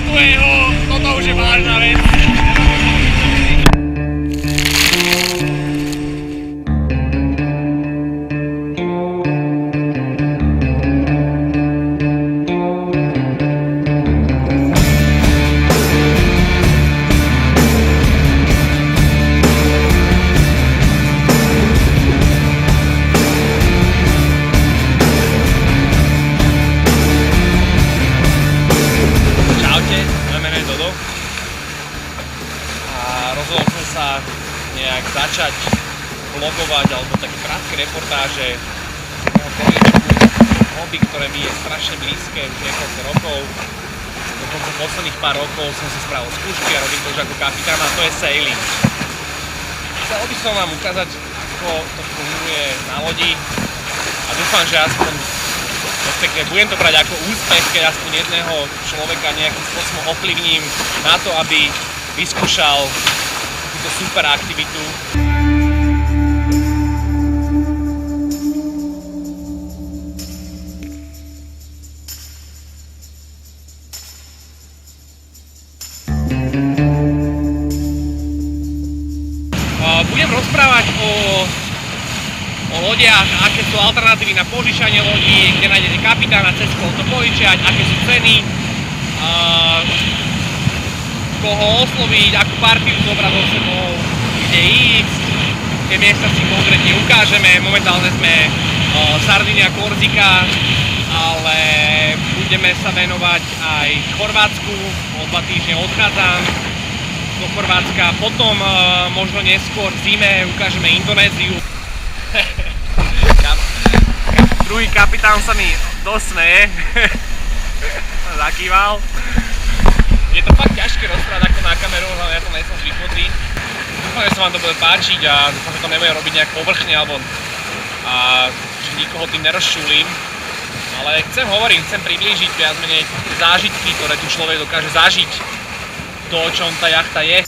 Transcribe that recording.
Hemingwayho, toto už je vážna vec. Rozhodol som sa nejak začať vlogovať alebo také krátke reportáže môjho koníčku, hobby, ktoré mi je strašne blízke už niekoľko rokov. Dokonca posledných pár rokov som si spravil skúšky a robím to už ako kapitán a to je sailing. Chcel by som vám ukázať, ako to funguje na lodi a dúfam, že aspoň budem to brať ako úspech, keď aspoň jedného človeka nejakým spôsobom ovplyvním na to, aby vyskúšal túto super aktivitu. Budem rozprávať o lodiach, aké sú alternatívy na požičanie lodí, kde nájdete kapitána, cez koho to požičať, aké sú ceny, koho osloviť, akú partiu zobrať so sebou, kde ísť. Tie miesta si konkrétne ukážeme. Momentálne sme Sardinia, Korzika, ale budeme sa venovať aj Chorvátsku. O 2 týždne odchádzam do Chorvátska. Potom možno neskôr v zime ukážeme Indonéziu. Druhý kapitán sa mi dosť smeje. Zakýval. Je to fakt ťažké rozprávať ako na kameru, hlavne ja to nie som zvyknutý. Dúfam, že sa vám to bude páčiť a dúfam, že to nebude robiť nejak povrchne alebo že nikoho tým nerozčúlim. Ale chcem priblížiť viac menej zážitky, ktoré tu človek dokáže zažiť, to, o čom tá jachta je.